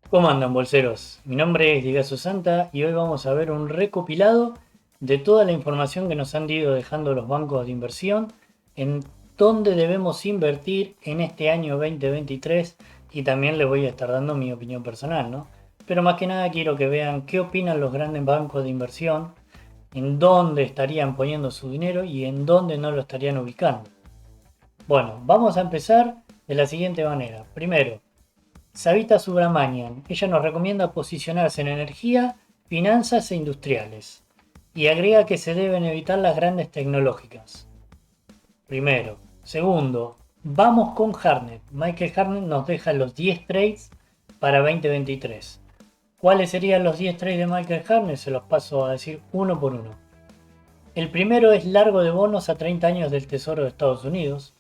¿Cómo andan, bolseros? Mi nombre es Diego Santa y hoy vamos a ver un recopilado de toda la información que nos han ido dejando los bancos de inversión en dónde debemos invertir en este año 2023 y también les voy a estar dando mi opinión personal, ¿no? Pero más que nada quiero que vean qué opinan los grandes bancos de inversión, en dónde estarían poniendo su dinero y en dónde no lo estarían ubicando. Bueno, vamos a empezar de la siguiente manera. Primero, Savita Subramanian. Ella nos recomienda posicionarse en energía, finanzas e industriales. Y agrega que se deben evitar las grandes tecnológicas. Primero. Segundo, vamos con Hartnett. Michael Hartnett nos deja los 10 trades para 2023. ¿Cuáles serían los 10 trades de Michael Hartnett? Se los paso a decir uno por uno. El primero es largo de bonos a 30 años del Tesoro de Estados Unidos.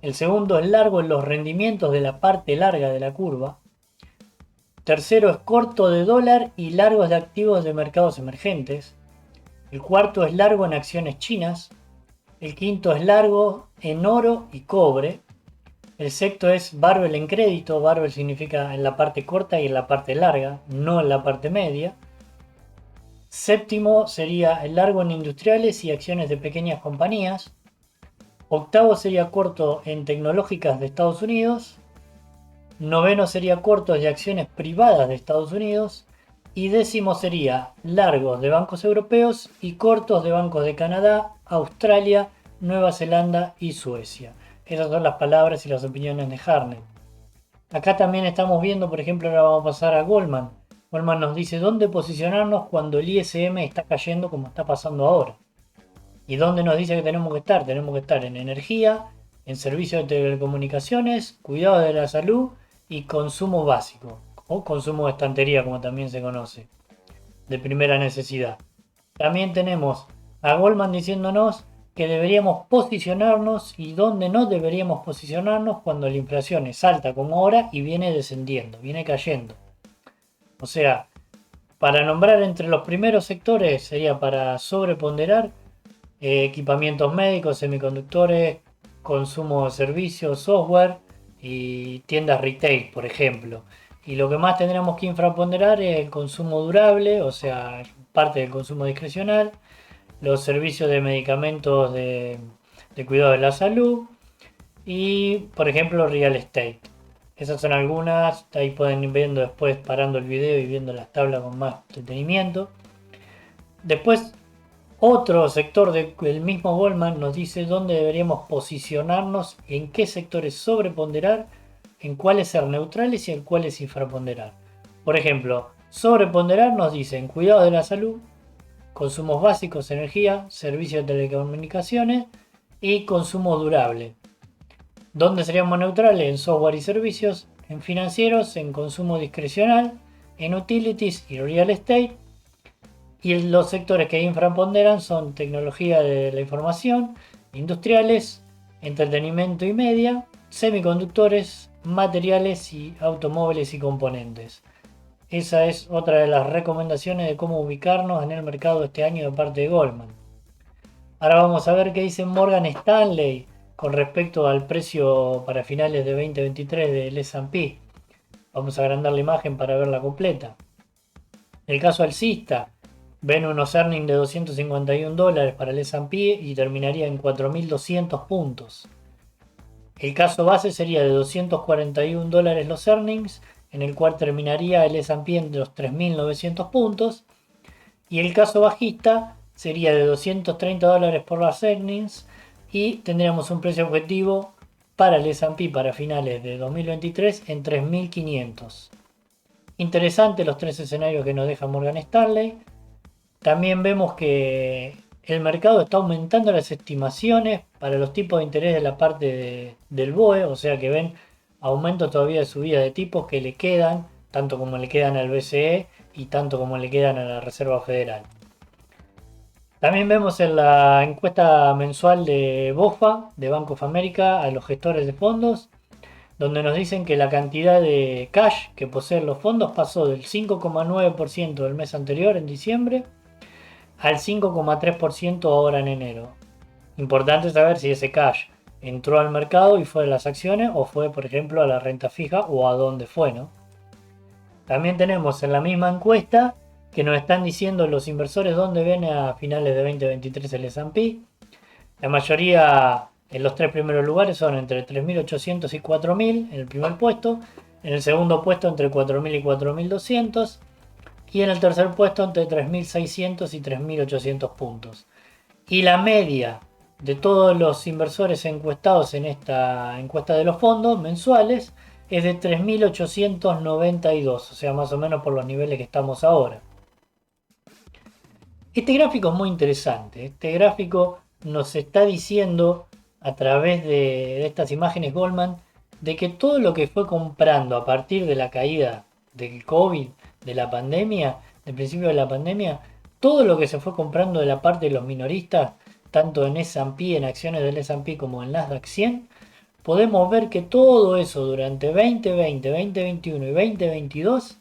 El segundo es largo en los rendimientos de la parte larga de la curva. Tercero es corto de dólar y largos de activos de mercados emergentes. El cuarto es largo en acciones chinas. El quinto es largo en oro y cobre. El sexto es barbell en crédito. Barbell significa en la parte corta y en la parte larga, no en la parte media. Séptimo sería el largo en industriales y acciones de pequeñas compañías. Octavo sería corto en tecnológicas de Estados Unidos. Noveno sería cortos de acciones privadas de Estados Unidos. Y décimo sería largos de bancos europeos y cortos de bancos de Canadá, Australia, Nueva Zelanda y Suecia. Esas son las palabras y las opiniones de Hartnett. Acá también estamos viendo, por ejemplo, ahora vamos a pasar a Goldman. Goldman nos dice dónde posicionarnos cuando el ISM está cayendo como está pasando ahora. ¿Y dónde nos dice que tenemos que estar? Tenemos que estar en energía, en servicios de telecomunicaciones, cuidado de la salud y consumo básico, o consumo de estantería como también se conoce, de primera necesidad. También tenemos a Goldman diciéndonos que deberíamos posicionarnos y dónde no deberíamos posicionarnos cuando la inflación es alta como ahora y viene descendiendo, viene cayendo. O sea, para nombrar entre los primeros sectores sería para sobreponderar equipamientos médicos, semiconductores, consumo de servicios, software y tiendas retail, por ejemplo. Y lo que más tendremos que infraponderar es el consumo durable, o sea, parte del consumo discrecional, los servicios de medicamentos de cuidado de la salud y, por ejemplo, real estate. Esas son algunas, ahí pueden ir viendo después parando el video y viendo las tablas con más detenimiento. Después otro sector del mismo Goldman nos dice dónde deberíamos posicionarnos, en qué sectores sobreponderar, en cuáles ser neutrales y en cuáles infraponderar. Por ejemplo, sobreponderar nos dice en cuidado de la salud, consumos básicos, energía, servicios de telecomunicaciones y consumo durable. ¿Dónde seríamos neutrales? En software y servicios, en financieros, en consumo discrecional, en utilities y real estate. Y los sectores que infraponderan son tecnología de la información, industriales, entretenimiento y media, semiconductores, materiales y automóviles y componentes. Esa es otra de las recomendaciones de cómo ubicarnos en el mercado este año de parte de Goldman. Ahora vamos a ver qué dice Morgan Stanley con respecto al precio para finales de 2023 del S&P. Vamos a agrandar la imagen para verla completa. El caso alcista, ven unos earnings de $251 para el S&P y terminaría en 4.200 puntos. El caso base sería de $241 los earnings, en el cual terminaría el S&P en los 3.900 puntos. Y el caso bajista sería de $230 por las earnings y tendríamos un precio objetivo para el S&P para finales de 2023 en 3.500. Interesante los tres escenarios que nos deja Morgan Stanley. También vemos que el mercado está aumentando las estimaciones para los tipos de interés de la parte del BOE, o sea que ven aumentos todavía de subida de tipos que le quedan, tanto como le quedan al BCE y tanto como le quedan a la Reserva Federal. También vemos en la encuesta mensual de BOFA, de Bank of America, a los gestores de fondos, donde nos dicen que la cantidad de cash que poseen los fondos pasó del 5,9% del mes anterior, en diciembre, al 5,3% ahora en enero. Importante saber si ese cash entró al mercado y fue a las acciones o fue, por ejemplo, a la renta fija o a dónde fue, ¿no? También tenemos en la misma encuesta que nos están diciendo los inversores dónde ven a finales de 2023 el S&P. La mayoría en los tres primeros lugares son entre 3.800 y 4.000 en el primer puesto. En el segundo puesto entre 4.000 y 4.200. Y en el tercer puesto entre 3.600 y 3.800 puntos. Y la media de todos los inversores encuestados en esta encuesta de los fondos mensuales es de 3.892, o sea, más o menos por los niveles que estamos ahora. Este gráfico es muy interesante. Este gráfico nos está diciendo a través de estas imágenes Goldman de que todo lo que fue comprando a partir de la caída del COVID, de la pandemia, del principio de la pandemia, todo lo que se fue comprando de la parte de los minoristas, tanto en S&P, en acciones del S&P como en Nasdaq 100, podemos ver que todo eso durante 2020, 2021 y 2022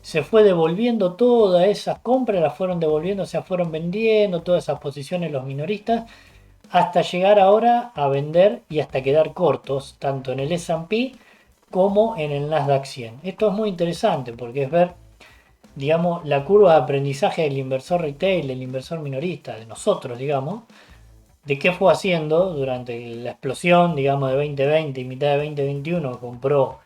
se fue devolviendo todas esas compras, las fueron devolviendo, o sea, fueron vendiendo todas esas posiciones los minoristas, hasta llegar ahora a vender y hasta quedar cortos, tanto en el S&P como en el Nasdaq 100. Esto es muy interesante porque es ver, digamos, la curva de aprendizaje del inversor retail, del inversor minorista, de nosotros, digamos, de qué fue haciendo durante la explosión, digamos, de 2020 y mitad de 2021, compró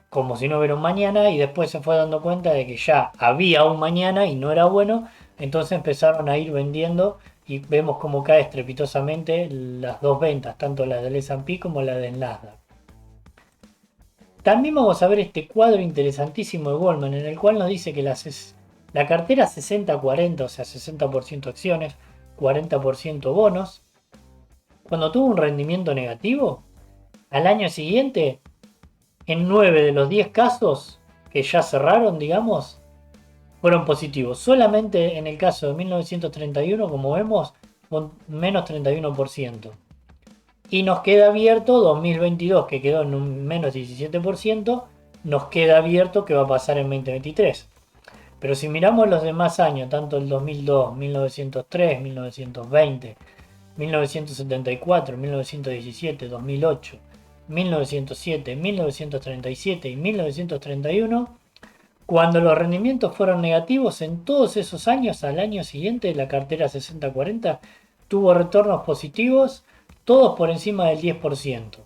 como si no hubiera un mañana y después se fue dando cuenta de que ya había un mañana y no era bueno, entonces empezaron a ir vendiendo y vemos cómo cae estrepitosamente las dos ventas, tanto la del S&P como la del Nasdaq. También vamos a ver este cuadro interesantísimo de Goldman en el cual nos dice que la cartera 60-40, o sea 60% acciones, 40% bonos, cuando tuvo un rendimiento negativo, al año siguiente en 9 de los 10 casos que ya cerraron, digamos, fueron positivos. Solamente en el caso de 1931, como vemos, con menos 31%. Y nos queda abierto 2022, que quedó en un menos 17%, nos queda abierto que va a pasar en 2023. Pero si miramos los demás años, tanto el 2002, 1903, 1920, 1974, 1917, 2008, 1907, 1937 y 1931, cuando los rendimientos fueron negativos en todos esos años, al año siguiente la cartera 60-40 tuvo retornos positivos, todos por encima del 10%.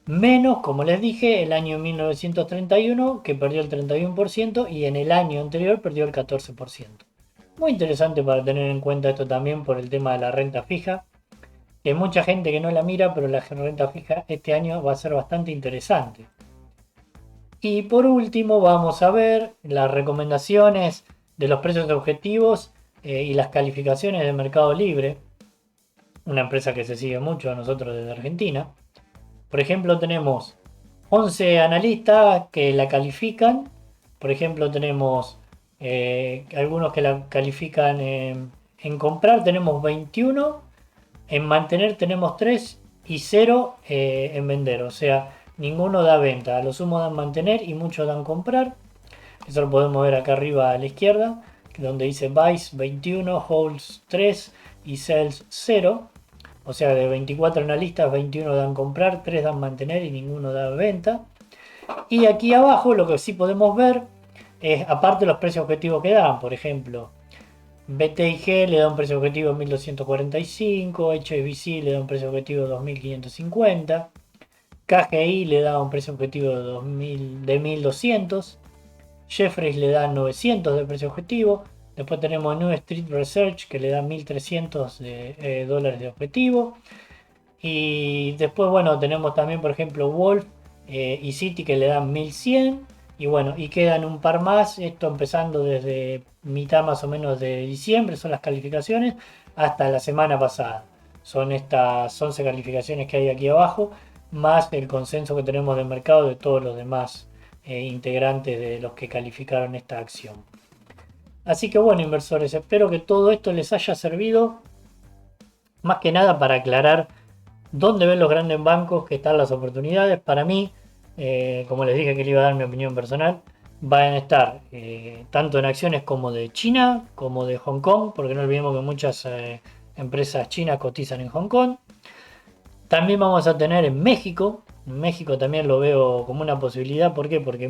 Menos, como les dije, el año 1931 que perdió el 31% y en el año anterior perdió el 14%. Muy interesante para tener en cuenta esto también por el tema de la renta fija. Hay mucha gente que no la mira, pero la renta fija este año va a ser bastante interesante. Y por último vamos a ver las recomendaciones de los precios objetivos y las calificaciones de Mercado Libre, una empresa que se sigue mucho a nosotros desde Argentina. Por ejemplo, tenemos 11 analistas que la califican. Por ejemplo, tenemos algunos que la califican en comprar, tenemos 21. En mantener tenemos 3 y 0 en vender. O sea, ninguno da venta. A lo sumo dan mantener y muchos dan comprar. Eso lo podemos ver acá arriba a la izquierda, donde dice buys 21, holds 3 y sells 0. O sea, de 24 analistas, 21 dan comprar, 3 dan mantener y ninguno da venta. Y aquí abajo lo que sí podemos ver es, aparte los precios objetivos que dan, por ejemplo, BTIG le da un precio objetivo de 1245, HSBC le da un precio objetivo de 2550, KGI le da un precio objetivo de 1200, Jefferies le da 900 de precio objetivo, después tenemos New Street Research que le da 1300 dólares de objetivo, y después bueno tenemos también por ejemplo Wolf y Citi que le dan 1100. Y bueno, y quedan un par más, esto empezando desde mitad más o menos de diciembre, son las calificaciones, hasta la semana pasada. Son estas 11 calificaciones que hay aquí abajo, más el consenso que tenemos del mercado de todos los demás integrantes de los que calificaron esta acción. Así que bueno, inversores, espero que todo esto les haya servido, más que nada para aclarar dónde ven los grandes bancos que están las oportunidades. Para mí, como les dije que le iba a dar mi opinión personal, van a estar tanto en acciones como de China, como de Hong Kong, porque no olvidemos que muchas empresas chinas cotizan en Hong Kong. También vamos a tener en México. En México también lo veo como una posibilidad. ¿Por qué? Porque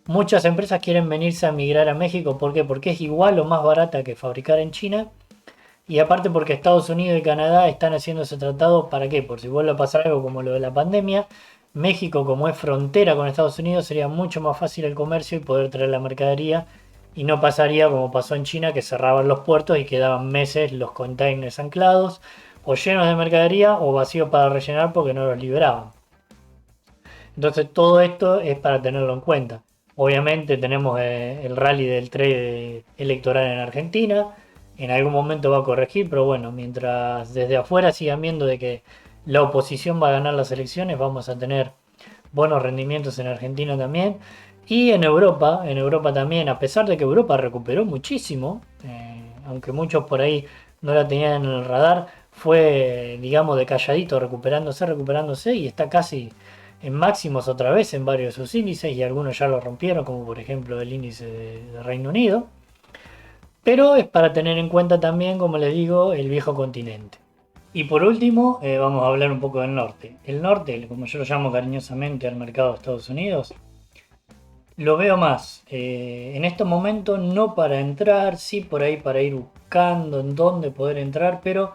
Muchas empresas quieren venirse a migrar a México. ¿Por qué? Porque es igual o más barata que fabricar en China. Y aparte porque Estados Unidos y Canadá están haciendo ese tratado, ¿para qué? Por si vuelve a pasar algo como lo de la pandemia, México, como es frontera con Estados Unidos, sería mucho más fácil el comercio y poder traer la mercadería, y no pasaría como pasó en China, que cerraban los puertos y quedaban meses los containers anclados o llenos de mercadería o vacíos para rellenar porque no los liberaban. Entonces todo esto es para tenerlo en cuenta. Obviamente tenemos el rally del trade electoral en Argentina. En algún momento va a corregir, pero bueno, mientras desde afuera sigan viendo de que la oposición va a ganar las elecciones, vamos a tener buenos rendimientos en Argentina también. Y en Europa también, a pesar de que Europa recuperó muchísimo, aunque muchos por ahí no la tenían en el radar, fue, digamos, de calladito recuperándose y está casi en máximos otra vez en varios de sus índices y algunos ya lo rompieron, como por ejemplo el índice de Reino Unido. Pero es para tener en cuenta también, como les digo, el viejo continente. Y por último, vamos a hablar un poco del norte. El norte, como yo lo llamo cariñosamente al mercado de Estados Unidos, lo veo más en estos momentos no para entrar, sí por ahí para ir buscando en dónde poder entrar, pero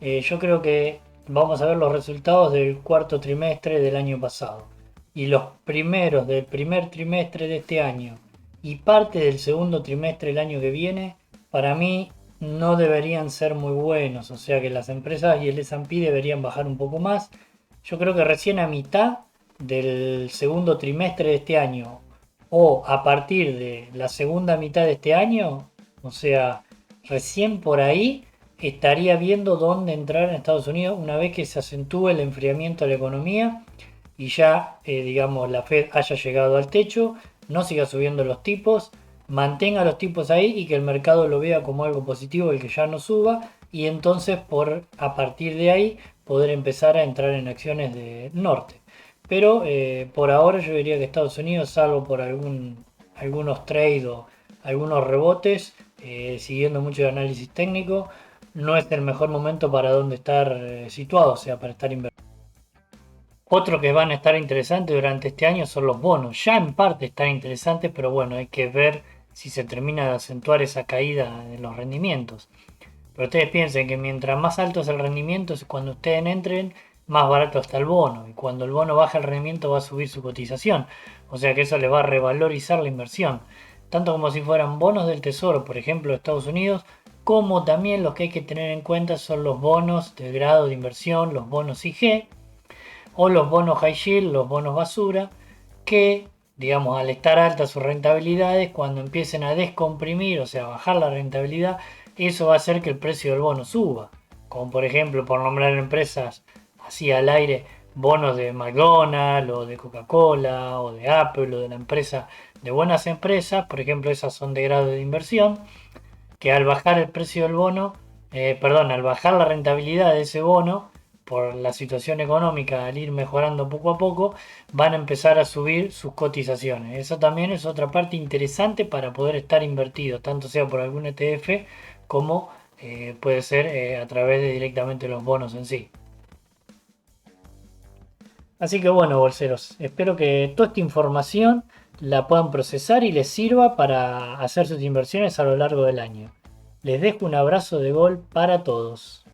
yo creo que vamos a ver los resultados del cuarto trimestre del año pasado y los primeros del primer trimestre de este año y parte del segundo trimestre del año que viene, para mí no deberían ser muy buenos. O sea que las empresas y el S&P deberían bajar un poco más. Yo creo que recién a mitad del segundo trimestre de este año o a partir de la segunda mitad de este año, o sea, recién por ahí estaría viendo dónde entrar en Estados Unidos una vez que se acentúe el enfriamiento de la economía y ya, digamos, la Fed haya llegado al techo, no siga subiendo los tipos, mantenga los tipos ahí y que el mercado lo vea como algo positivo, el que ya no suba, y entonces a partir de ahí poder empezar a entrar en acciones de norte. Pero por ahora yo diría que Estados Unidos, salvo por algunos trades o algunos rebotes, siguiendo mucho el análisis técnico, no es el mejor momento para donde estar situado, o sea, para estar invertido. Otro que van a estar interesantes durante este año son los bonos. Ya en parte están interesantes, pero bueno, hay que ver si se termina de acentuar esa caída de los rendimientos. Pero ustedes piensen que mientras más alto es el rendimiento, es cuando ustedes entren, más barato está el bono. Y cuando el bono baja el rendimiento va a subir su cotización. O sea que eso le va a revalorizar la inversión. Tanto como si fueran bonos del tesoro, por ejemplo, de Estados Unidos, como también los que hay que tener en cuenta son los bonos de grado de inversión, los bonos IG, o los bonos high yield, los bonos basura, que, digamos, al estar altas sus rentabilidades, cuando empiecen a descomprimir, o sea, a bajar la rentabilidad, eso va a hacer que el precio del bono suba. Como por ejemplo, por nombrar empresas así al aire, bonos de McDonald's o de Coca-Cola o de Apple o de la empresa de buenas empresas, por ejemplo, esas son de grado de inversión, que al bajar el precio del bono, al bajar la rentabilidad de ese bono, por la situación económica, al ir mejorando poco a poco, van a empezar a subir sus cotizaciones. Eso también es otra parte interesante para poder estar invertido, tanto sea por algún ETF como puede ser a través de directamente los bonos en sí. Así que bueno, bolseros, espero que toda esta información la puedan procesar y les sirva para hacer sus inversiones a lo largo del año. Les dejo un abrazo de gol para todos.